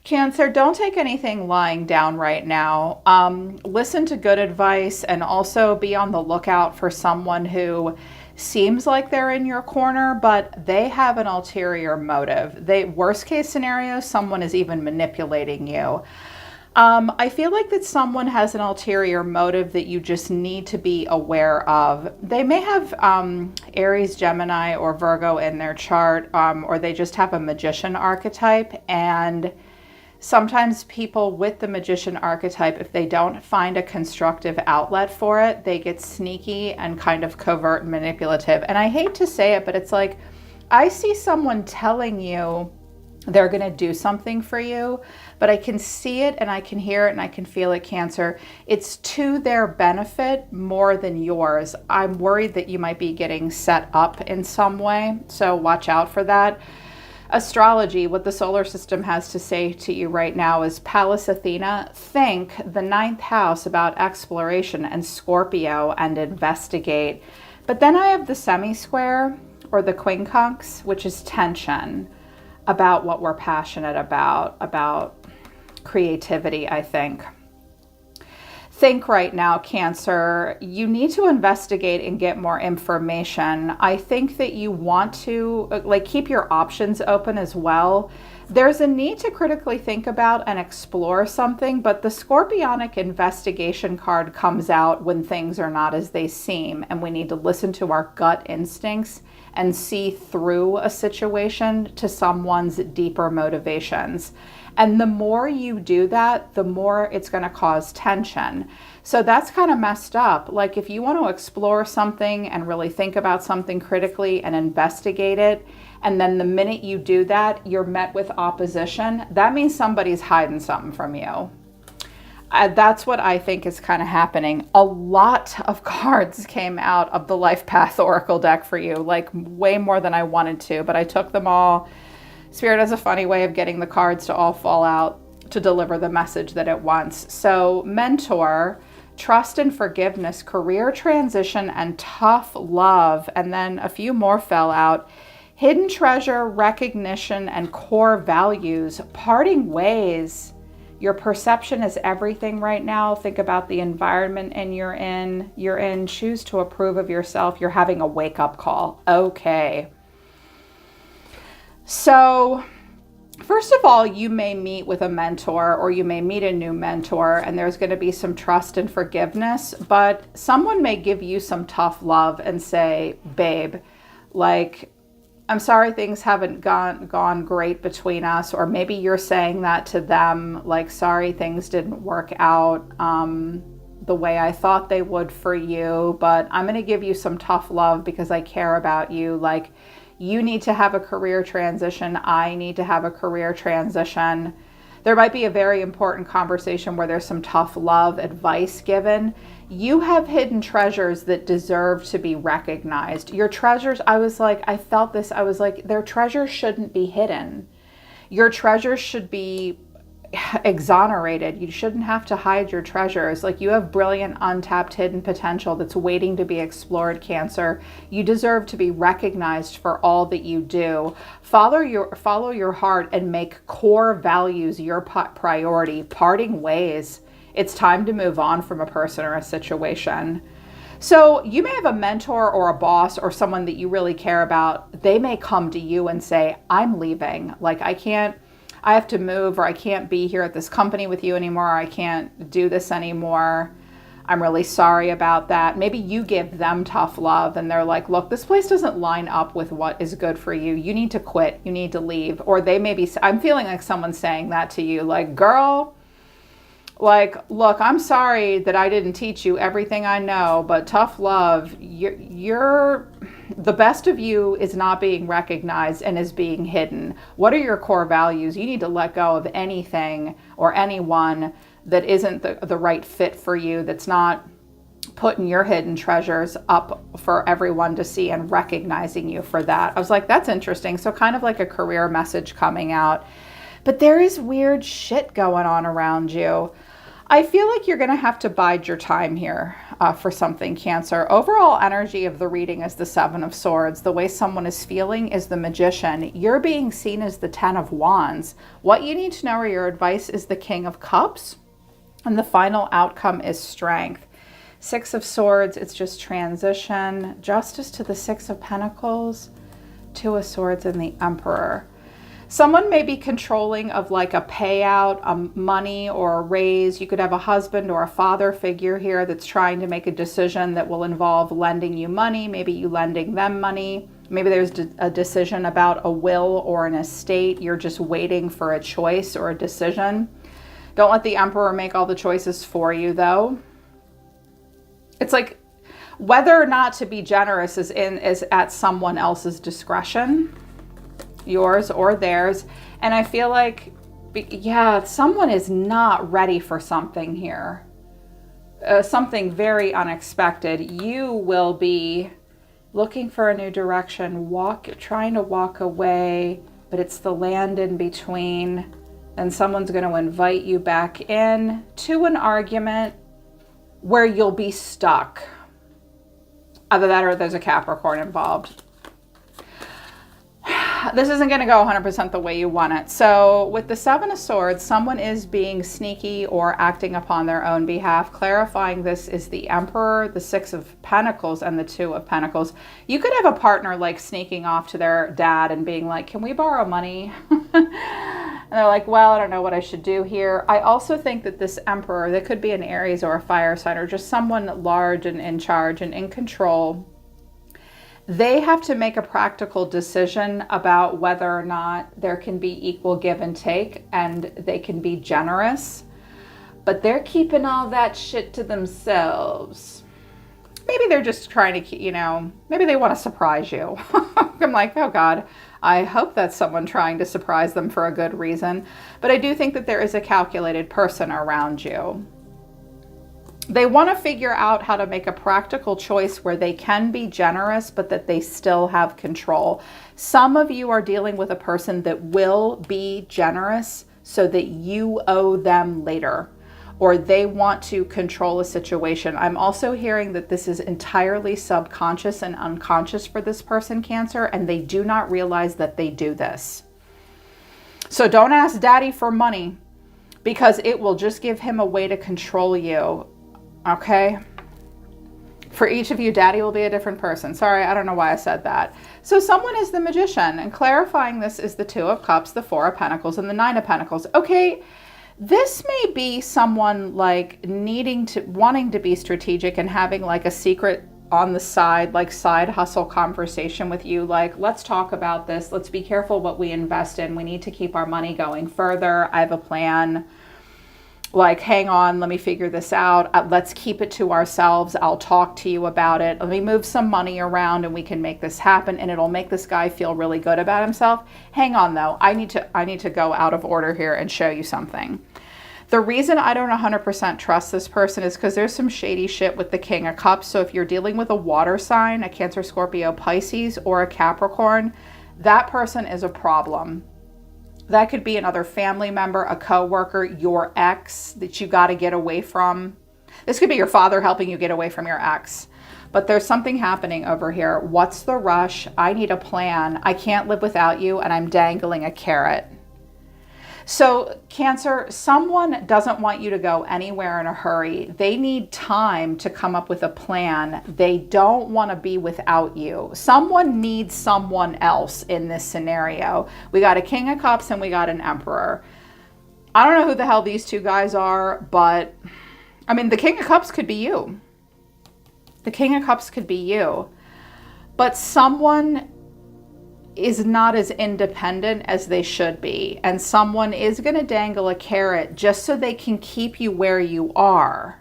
Cancer, don't take anything lying down right now. Listen to good advice and also be on the lookout for someone who seems like they're in your corner, but they have an ulterior motive. Worst case scenario, someone is even manipulating you. I feel like that someone has an ulterior motive that you just need to be aware of. They may have Aries, Gemini, or Virgo in their chart, or they just have a magician archetype. And sometimes people with the magician archetype, if they don't find a constructive outlet for it, they get sneaky and kind of covert and manipulative. And I hate to say it, but it's like, I see someone telling you they're going to do something for you, but I can see it and I can hear it and I can feel it, Cancer. It's to their benefit more than yours. I'm worried that you might be getting set up in some way, so watch out for that. Astrology, what the solar system has to say to you right now is Pallas Athena, think the ninth house about exploration and Scorpio and investigate. But then I have the semi-square or the quincunx, which is tension, about what we're passionate about creativity, I think. Think right now, Cancer, you need to investigate and get more information. I think that you want to keep your options open as well. There's a need to critically think about and explore something, but the Scorpionic investigation card comes out when things are not as they seem, and we need to listen to our gut instincts and see through a situation to someone's deeper motivations. And the more you do that, the more it's going to cause tension. So that's kind of messed up. Like if you want to explore something and really think about something critically and investigate it, and then the minute you do that, you're met with opposition, that means somebody's hiding something from you. That's what I think is kind of happening. A lot of cards came out of the Life Path Oracle deck for you, like way more than I wanted to, but I took them all. Spirit has a funny way of getting the cards to all fall out to deliver the message that it wants. So mentor, trust and forgiveness, career transition, and tough love. And then a few more fell out. Hidden treasure, recognition, and core values, parting ways. Your perception is everything right now. Think about the environment and you're in. Choose to approve of yourself. You're having a wake-up call. Okay. So first of all, you may meet with a mentor or you may meet a new mentor and there's going to be some trust and forgiveness, but someone may give you some tough love and say, babe, like, I'm sorry things haven't gone great between us. Or maybe you're saying that to them, like, sorry things didn't work out the way I thought they would for you, but I'm going to give you some tough love because I care about you. Like, you need to have a career transition. I need to have a career transition. There might be a very important conversation where there's some tough love advice given. You have hidden treasures that deserve to be recognized. Your treasures, I felt this. I was like, their treasures shouldn't be hidden. Your treasures should be exonerated. You shouldn't have to hide your treasures. Like, you have brilliant, untapped, hidden potential that's waiting to be explored, Cancer. You deserve to be recognized for all that you do. Follow your heart and make core values your priority. Parting ways. It's time to move on from a person or a situation. So you may have a mentor or a boss or someone that you really care about. They may come to you and say, I'm leaving. Like, I have to move, or I can't be here at this company with you anymore. Or I can't do this anymore. I'm really sorry about that. Maybe you give them tough love and they're like, look, this place doesn't line up with what is good for you. You need to quit. You need to leave. Or they may be, I'm feeling like someone's saying that to you, like, girl, like, look, I'm sorry that I didn't teach you everything I know, but tough love, you're the best of you is not being recognized and is being hidden. What are your core values? You need to let go of anything or anyone that isn't the right fit for you, that's not putting your hidden treasures up for everyone to see and recognizing you for that. I was like, that's interesting. So kind of like a career message coming out. But there is weird shit going on around you. I feel like you're going to have to bide your time here for something, Cancer. Overall energy of the reading is the Seven of Swords. The way someone is feeling is the Magician. You're being seen as the Ten of Wands. What you need to know or your advice is the King of Cups. And the final outcome is Strength. Six of Swords, it's just transition. Justice to the Six of Pentacles. Two of Swords and the Emperor. Someone may be controlling of like a payout, money or a raise. You could have a husband or a father figure here that's trying to make a decision that will involve lending you money, maybe you lending them money. Maybe there's a decision about a will or an estate. You're just waiting for a choice or a decision. Don't let the Emperor make all the choices for you, though. It's like whether or not to be generous is at someone else's discretion. Yours or theirs. And I feel like, yeah, someone is not ready for something here. Something very unexpected. You will be looking for a new direction, trying to walk away, but it's the land in between. And someone's going to invite you back in to an argument where you'll be stuck. Either that or there's a Capricorn involved. This isn't going to go 100% the way you want it. So with the Seven of Swords, someone is being sneaky or acting upon their own behalf. Clarifying this is the Emperor, the Six of Pentacles, and the Two of Pentacles. You could have a partner like sneaking off to their dad and being like, can we borrow money? And they're like, well, I don't know what I should do here. I also think that this Emperor, that could be an Aries or a fire sign or just someone large and in charge and in control. They have to make a practical decision about whether or not there can be equal give and take and they can be generous, but they're keeping all that shit to themselves. Maybe they're just trying to, maybe they want to surprise you. I'm like, oh God, I hope that's someone trying to surprise them for a good reason. But I do think that there is a calculated person around you. They want to figure out how to make a practical choice where they can be generous, but that they still have control. Some of you are dealing with a person that will be generous so that you owe them later, or they want to control a situation. I'm also hearing that this is entirely subconscious and unconscious for this person, Cancer, and they do not realize that they do this. So don't ask Daddy for money because it will just give him a way to control you. Okay. For each of you, Daddy will be a different person. Sorry, I don't know why I said that. So someone is the Magician, and clarifying this is the Two of Cups, the Four of Pentacles, and the Nine of Pentacles. Okay, this may be someone like wanting to be strategic and having like a secret on the side, like side hustle conversation with you. Like, let's talk about this. Let's be careful what we invest in. We need to keep our money going further. I have a plan. Like, hang on, let me figure this out. Let's keep it to ourselves. I'll talk to you about it. Let me move some money around and we can make this happen, and it'll make this guy feel really good about himself. Hang on though, I need to go out of order here and show you something. The reason I don't 100% trust this person is because there's some shady shit with the King of Cups. So if you're dealing with a water sign, a Cancer, Scorpio, Pisces, or a Capricorn, that person is a problem. That could be another family member, a coworker, your ex that you got to get away from. This could be your father helping you get away from your ex. But there's something happening over here. What's the rush? I need a plan. I can't live without you, and I'm dangling a carrot. So Cancer, someone doesn't want you to go anywhere in a hurry. They need time to come up with a plan. They don't want to be without you. Someone needs someone else in this scenario. We got a King of Cups and we got an Emperor. I don't know who the hell these two guys are, but I mean, the King of Cups could be you. The King of Cups could be you. But someone is not as independent as they should be. And someone is going to dangle a carrot just so they can keep you where you are.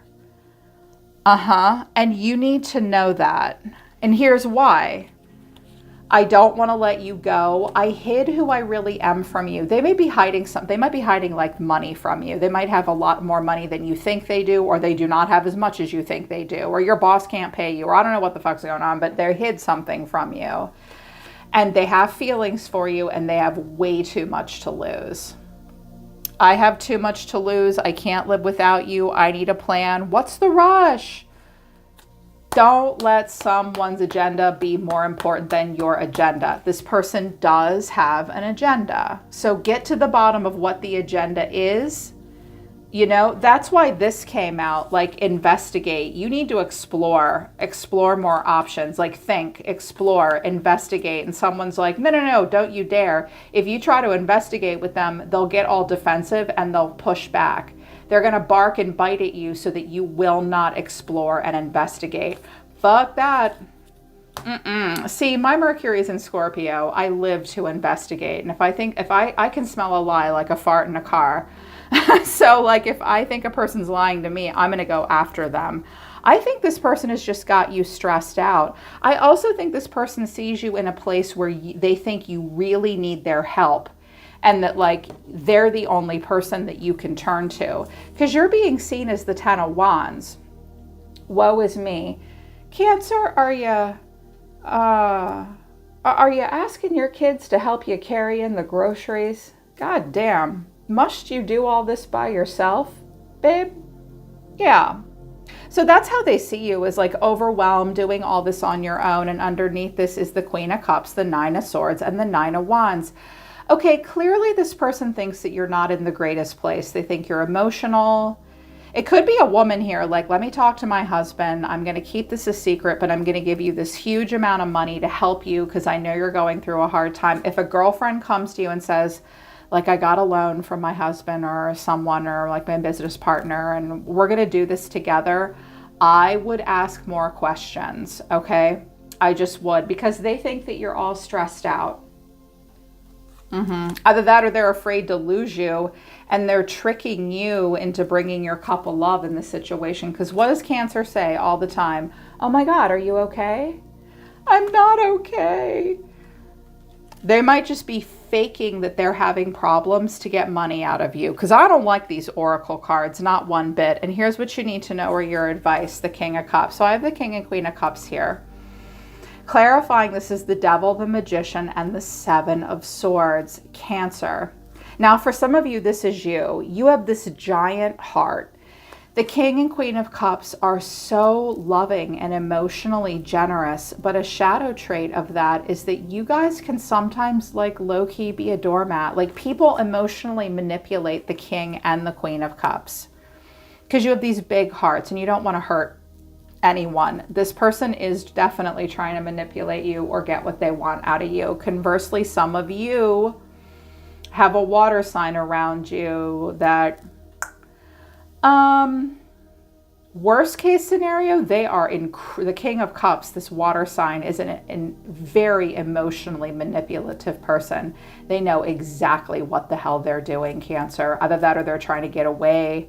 And you need to know that. And here's why. I don't want to let you go. I hid who I really am from you. They may be hiding something. They might be hiding like money from you. They might have a lot more money than you think they do, or they do not have as much as you think they do, or your boss can't pay you, or I don't know what the fuck's going on, but they hid something from you. And they have feelings for you, and they have way too much to lose. I have too much to lose. I can't live without you. I need a plan. What's the rush? Don't let someone's agenda be more important than your agenda. This person does have an agenda. So get to the bottom of what the agenda is. You know, that's why this came out, like investigate. You need to explore more options, like think, explore, investigate. And someone's like, no, don't you dare. If you try to investigate with them, they'll get all defensive and they'll push back. They're going to bark and bite at you so that you will not explore and investigate. Fuck that. See, my Mercury is in Scorpio. I live to investigate. And if I can smell a lie like a fart in a car. So like if I think a person's lying to me, I'm going to go after them. I think this person has just got you stressed out. I also think this person sees you in a place where they think you really need their help. And that like they're the only person that you can turn to. Because you're being seen as the 10 of Wands. Woe is me. Cancer, are you asking your kids to help you carry in the groceries? God damn. Must you do all this by yourself, babe? Yeah. So that's how they see you, is like overwhelmed, doing all this on your own. And underneath this is the Queen of Cups, the 9 of Swords, and the 9 of Wands. Okay, clearly this person thinks that you're not in the greatest place. They think you're emotional. It could be a woman here, like, let me talk to my husband. I'm going to keep this a secret, but I'm going to give you this huge amount of money to help you because I know you're going through a hard time. If a girlfriend comes to you and says, like, I got a loan from my husband or someone or like my business partner and we're going to do this together, I would ask more questions, okay? I just would, because they think that you're all stressed out. Either that or they're afraid to lose you and they're tricking you into bringing your cup of love in the situation. Because what does Cancer say all the time? Oh my God, are you okay? I'm not okay. They might just be faking that they're having problems to get money out of you. Because I don't like these oracle cards, not one bit. And here's what you need to know, or your advice, the King of Cups. So I have the King and Queen of Cups here. Clarifying, this is the Devil, the Magician, and the 7 of Swords, Cancer. Now, for some of you, this is you. You have this giant heart. The King and Queen of Cups are so loving and emotionally generous, but a shadow trait of that is that you guys can sometimes, like, low-key be a doormat. Like, people emotionally manipulate the King and the Queen of Cups because you have these big hearts and you don't want to hurt anyone. This person is definitely trying to manipulate you or get what they want out of you. Conversely, some of you have a water sign around you that, worst case scenario, they are in the King of Cups. This water sign is a very emotionally manipulative person. They know exactly what the hell they're doing, Cancer. Either that or they're trying to get away.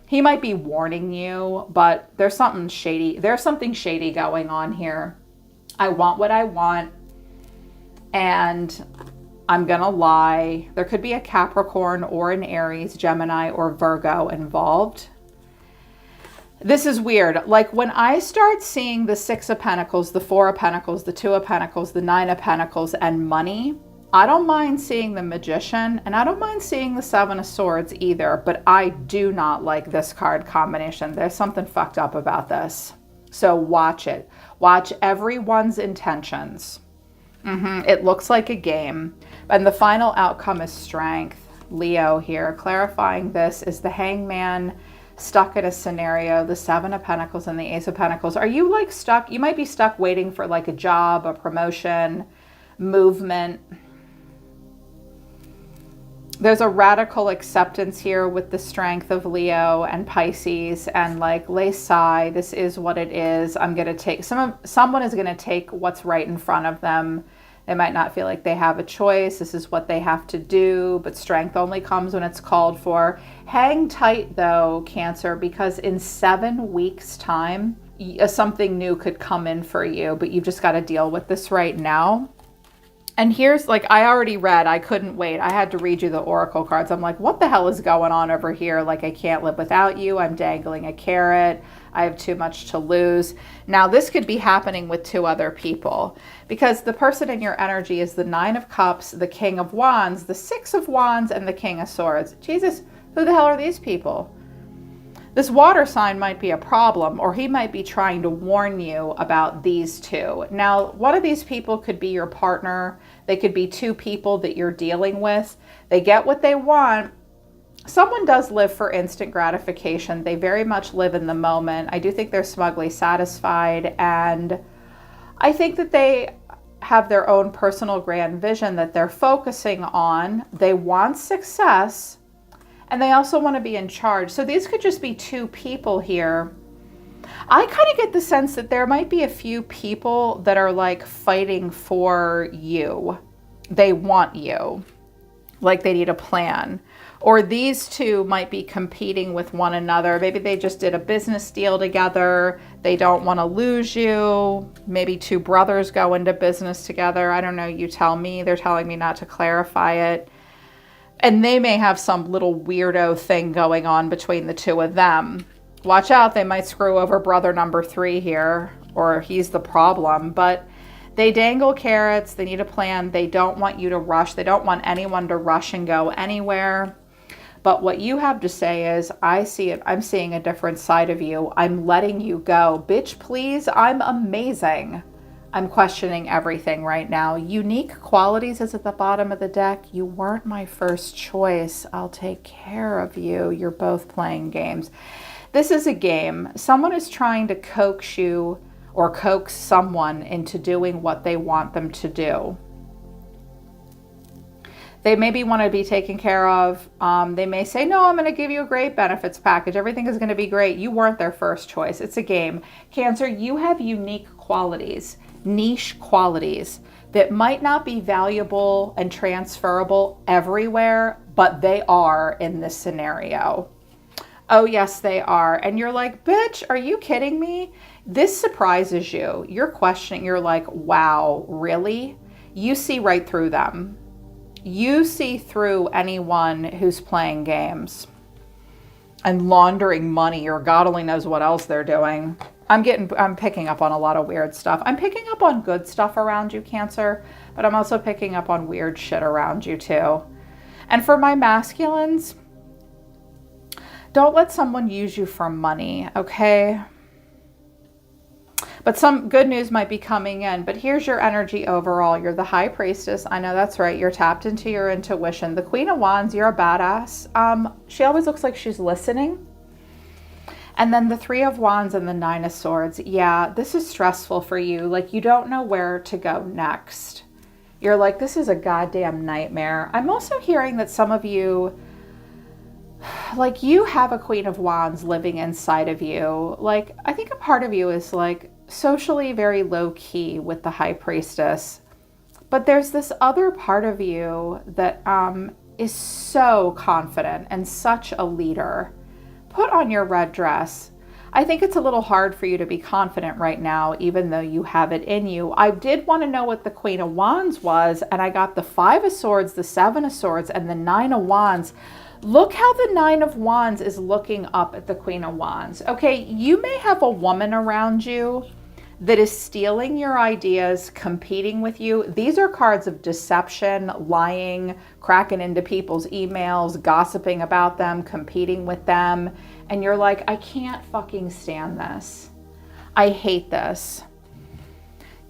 He might be warning you, but there's something shady. There's something shady going on here. I want what I want, and I'm gonna lie. There could be a Capricorn or an Aries, Gemini, or Virgo involved. This is weird. Like, when I start seeing the 6 of Pentacles, the 4 of Pentacles, the 2 of Pentacles, the 9 of Pentacles, and money, I don't mind seeing the Magician, and I don't mind seeing the 7 of Swords either, but I do not like this card combination. There's something fucked up about this. So watch it. Watch everyone's intentions. It looks like a game. And the final outcome is Strength. Leo here. Clarifying this is the Hangman stuck in a scenario, the 7 of Pentacles and the Ace of Pentacles. Are you like stuck? You might be stuck waiting for like a job, a promotion, movement. There's a radical acceptance here with the Strength of Leo and Pisces, and like, lay aside, this is what it is. I'm going to take someone is going to take what's right in front of them. They might not feel like they have a choice. This is what they have to do, but strength only comes when it's called for. Hang tight though, Cancer, because in 7 weeks time, something new could come in for you, but you've just got to deal with this right now. And here's, like, I already read, I couldn't wait. I had to read you the oracle cards. I'm like, what the hell is going on over here? Like, I can't live without you. I'm dangling a carrot. I have too much to lose. Now, this could be happening with 2 other people, because the person in your energy is the 9 of Cups, the King of Wands, the 6 of Wands, and the King of Swords. Jesus, Who the hell are these people? This water sign might be a problem, or he might be trying to warn you about these two. Now, one of these people could be your partner. They could be two people that you're dealing with. They get what they want. Someone does live for instant gratification. They very much live in the moment. I do think they're smugly satisfied, and I think that they have their own personal grand vision that they're focusing on. They want success, and they also want to be in charge. So these could just be two people here. I kind of get the sense that there might be a few people that are like fighting for you. They want you, like they need a plan. Or these two might be competing with one another. Maybe they just did a business deal together. They don't want to lose you. Maybe two brothers go into business together. I don't know, you tell me. They're telling me not to clarify it. And they may have some little weirdo thing going on between the two of them. Watch out, they might screw over brother number 3 here, or he's the problem. But they dangle carrots, they need a plan, they don't want you to rush, they don't want anyone to rush and go anywhere. But what you have to say is, I see it, I'm seeing a different side of you, I'm letting you go. Bitch, please, I'm amazing. I'm questioning everything right now. Unique qualities is at the bottom of the deck. You weren't my first choice. I'll take care of you. You're both playing games. This is a game. Someone is trying to coax you or coax someone into doing what they want them to do. They maybe want to be taken care of. They may say, no, I'm going to give you a great benefits package. Everything is going to be great. You weren't their first choice. It's a game. Cancer, you have unique qualities, niche qualities that might not be valuable and transferable everywhere, but they are in this scenario. Oh, yes, they are. And you're like, bitch, are you kidding me? This surprises you. You're questioning. You're like, wow, really? You see right through them. You see through anyone who's playing games and laundering money, or God only knows what else they're doing. I'm picking up on a lot of weird stuff. I'm picking up on good stuff around you, Cancer, but I'm also picking up on weird shit around you too. And for my masculines, don't let someone use you for money, okay? But some good news might be coming in. But here's your energy overall. You're the High Priestess. I know that's right. You're tapped into your intuition. The Queen of Wands, you're a badass. She always looks like she's listening. And then the Three of Wands and the Nine of Swords. Yeah, this is stressful for you. Like, you don't know where to go next. You're like, this is a goddamn nightmare. I'm also hearing that some of you, like, you have a Queen of Wands living inside of you. Like, I think a part of you is like socially very low key with the High Priestess. But there's this other part of you that is so confident and such a leader. Put on your red dress. I think it's a little hard for you to be confident right now, even though you have it in you. I did want to know what the Queen of Wands was, and I got the Five of Swords, the Seven of Swords, and the Nine of Wands. Look how the Nine of Wands is looking up at the Queen of Wands. Okay, you may have a woman around you that is stealing your ideas, competing with you. These are cards of deception, lying, cracking into people's emails, gossiping about them, competing with them. And you're like, I can't fucking stand this. I hate this.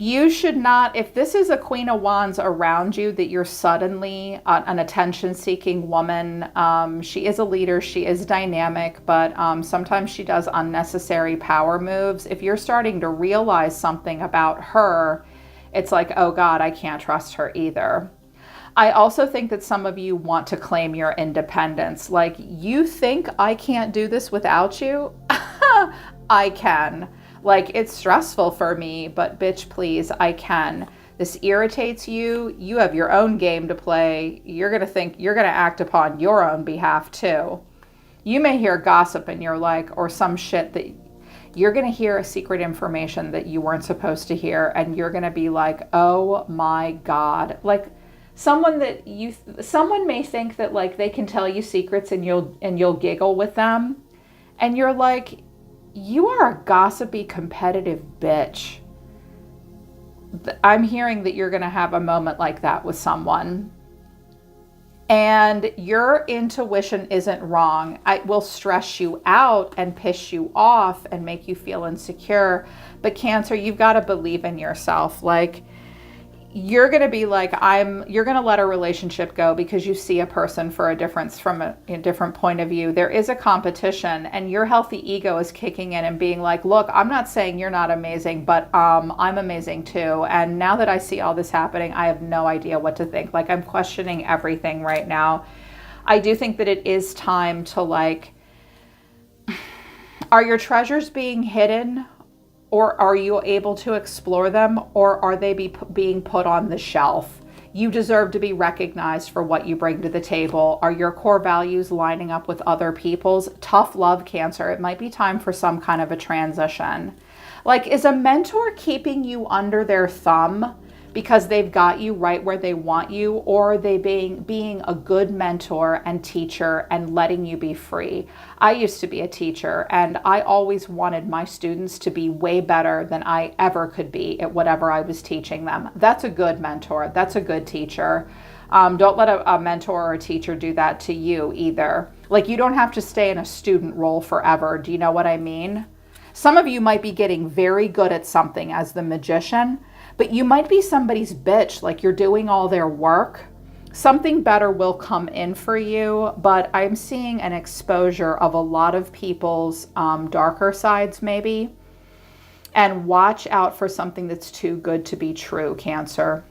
You should not, if this is a Queen of Wands around you, that you're suddenly an attention-seeking woman. She is a leader, she is dynamic, but sometimes she does unnecessary power moves. If you're starting to realize something about her, it's like, oh God, I can't trust her either. I also think that some of you want to claim your independence. Like, you think I can't do this without you? I can. Like, it's stressful for me, but bitch, please, I can. This irritates you. You have your own game to play. You're going to think you're going to act upon your own behalf too. You may hear gossip and you're like, or some shit that you're going to hear a secret information that you weren't supposed to hear. And you're going to be like, oh my God. Like, someone may think that like they can tell you secrets and you'll giggle with them. And you're like, you are a gossipy, competitive bitch. I'm hearing that you're going to have a moment like that with someone. And your intuition isn't wrong. It will stress you out and piss you off and make you feel insecure. But Cancer, you've got to believe in yourself. Like, you're going to be like, you're going to let a relationship go because you see a person for a difference from a different point of view. There is a competition, and your healthy ego is kicking in and being like, look, I'm not saying you're not amazing, but I'm amazing too. And now that I see all this happening, I have no idea what to think. Like, I'm questioning everything right now. I do think that it is time to, like, are your treasures being hidden? Or are you able to explore them, or are they being put on the shelf? You deserve to be recognized for what you bring to the table. Are your core values lining up with other people's? Tough love, Cancer. It might be time for some kind of a transition. Like, is a mentor keeping you under their thumb because they've got you right where they want you, or are they being a good mentor and teacher and letting you be free? I used to be a teacher, and I always wanted my students to be way better than I ever could be at whatever I was teaching them. That's a good mentor. That's a good teacher. Don't let a mentor or a teacher do that to you either. Like, you don't have to stay in a student role forever. Do you know what I mean? Some of you might be getting very good at something as the Magician, but you might be somebody's bitch, like you're doing all their work. Something better will come in for you, but I'm seeing an exposure of a lot of people's darker sides maybe. And watch out for something that's too good to be true, Cancer,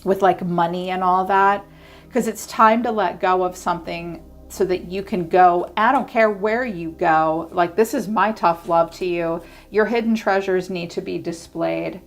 with like money and all that, because it's time to let go of something so that you can go. I don't care where you go. Like, this is my tough love to you. Your hidden treasures need to be displayed.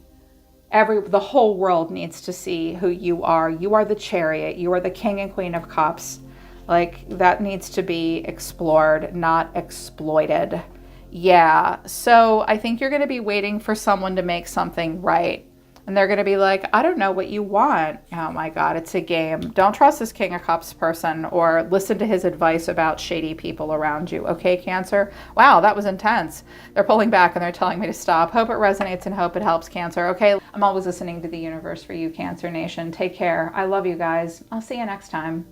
The whole world needs to see who you are. You are the Chariot. You are the King and Queen of Cups. Like, that needs to be explored, not exploited. Yeah. So I think you're going to be waiting for someone to make something right. And they're going to be like, I don't know what you want. Oh my God, it's a game. Don't trust this King of Cups person or listen to his advice about shady people around you. Okay, Cancer? Wow, that was intense. They're pulling back and they're telling me to stop. Hope it resonates and hope it helps, Cancer. Okay, I'm always listening to the universe for you, Cancer Nation. Take care. I love you guys. I'll see you next time.